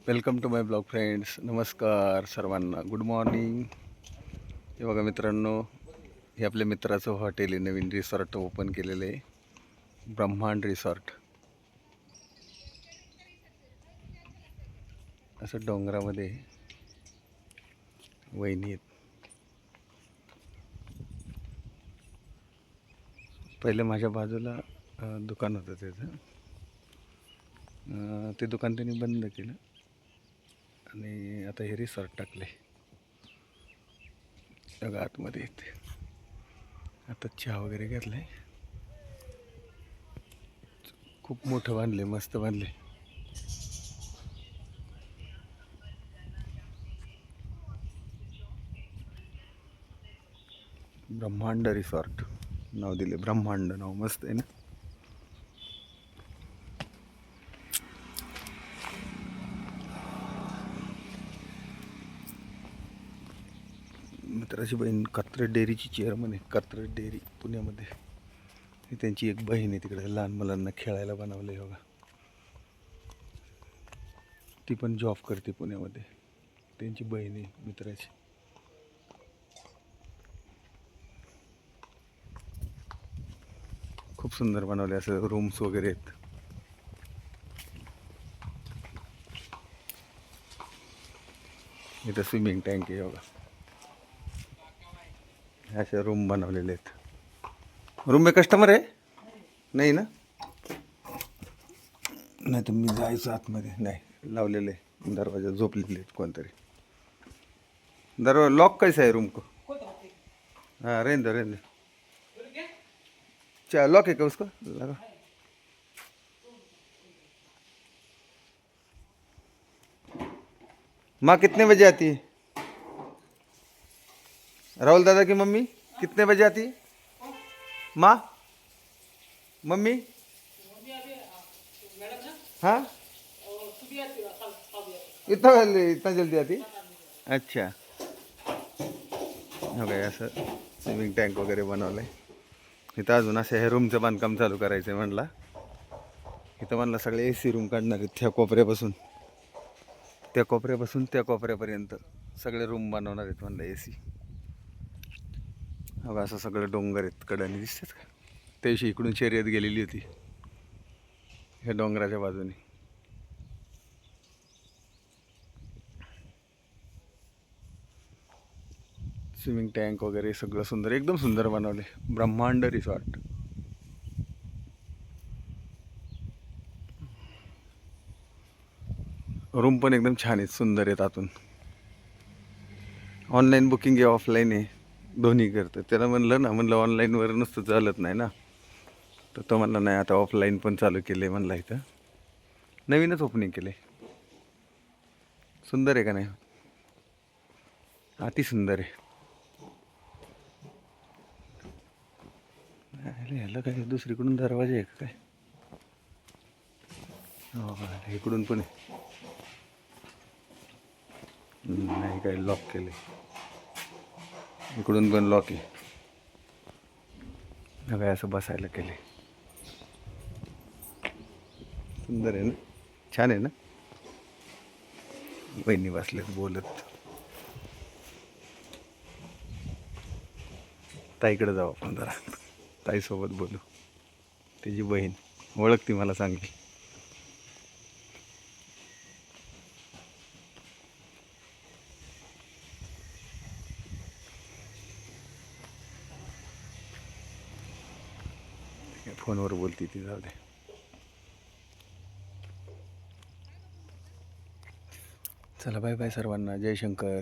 Welcome to my blog friends. नमस्कार सर्वांना, good morning. हे बघा मित्रांनो, हे आपल्या मित्राचं हॉटेल आहे, नवीन रिसॉर्ट ओपन केलेलं आहे, ब्रह्मांड रिसॉर्ट. असं डोंगरामध्ये वहिनी आहेत. पहिलं माझ्या बाजूला दुकान होतं त्याचं. ते दुकान त्यांनी बंद केलं आणि आता हे रिसॉर्ट टाकले. बघा आतमध्ये येते. आता चहा वगैरे घेतलाय. खूप मोठं बांधले, मस्त बांधले. ब्रह्मांड रिसॉर्ट नाव दिले. ब्रह्मांड नाव मस्त आहे ना. मित्राची बहीण कात्रज डेअरीची चेअरमन आहे. कात्रज डेअरी पुण्यामध्ये. ही त्यांची एक बहीण आहे, तिकडे लहान मुलांना खेळायला बनवलं आहे बघा. ती पण जॉब करते पुण्यामध्ये. त्यांची बहीण आहे मित्राची. खूप सुंदर बनवले, असं रूम्स वगैरे आहेत. इथं स्विमिंग टँक आहे बघा. असे रूम बनवलेले आहेत. रूम में कस्टमर आहे नाही ना? नाही तर मी जायचं आतमध्ये. नाही, लावलेले दरवाजा, झोपलेले आहेत कोणतरी. दरवाजा लॉक कैसा है रूम को? हाँ रहने दो. क्या लॉक है क्या उसको लगा? माँ कितने बजे आती है? राहुल दादा की मम्मी कितने बजे आती है? माँ, मम्मी? हाँ, इतना जल्दी आती? अच्छा. हो काय, असं स्विमिंग टँक वगैरे बनवलं आहे. इथं अजून असं हे रूमचं बांधकाम चालू करायचं आहे म्हणला. इथं म्हणला सगळे ए सी रूम काढणार आहेत. त्या कोपऱ्यापासून त्या कोपऱ्यापर्यंत सगळे रूम बनवणार आहेत म्हणलं, ए सी. बघा असं सगळं डोंगर आहेत, कडाने दिसतात का? त्या दिवशी इकडून शर्यत गेलेली होती ह्या डोंगराच्या बाजूने. स्विमिंग टँक वगैरे सगळं सुंदर, एकदम सुंदर बनवले. ब्रह्मांड रिसॉर्ट. रूम पण एकदम छान आहेत, सुंदर आहेत आतून. ऑनलाईन बुकिंग आहे, ऑफलाईन आहे, दोन्ही करतं. त्याला म्हणलं ऑनलाईनवर नुसतं चालत नाही ना. तर तो म्हणला नाही, आता ऑफलाईन पण चालू केलं आहे म्हणला. इथं नवीनच ओपनिंग केलं आहे. सुंदर आहे का नाही? अति सुंदर आहे. ह्याला काय दुसरीकडून दरवाजा आहे का काय? हो, इकडून पण आहे. नाही, काय लॉक केले. इकडून पण लॉक आहे. काय असं बसायला केले. सुंदर आहे ना, छान आहे ना. बहिणी बसलेत बोलत. ताईकडे जाऊ आपण जरा, ताईसोबत बोलू. त्याची बहीण ओळखती मला, चांगली. फोनवर बोलती ती, जाऊ दे. चला, बाय बाय सर्वांना. जय शंकर.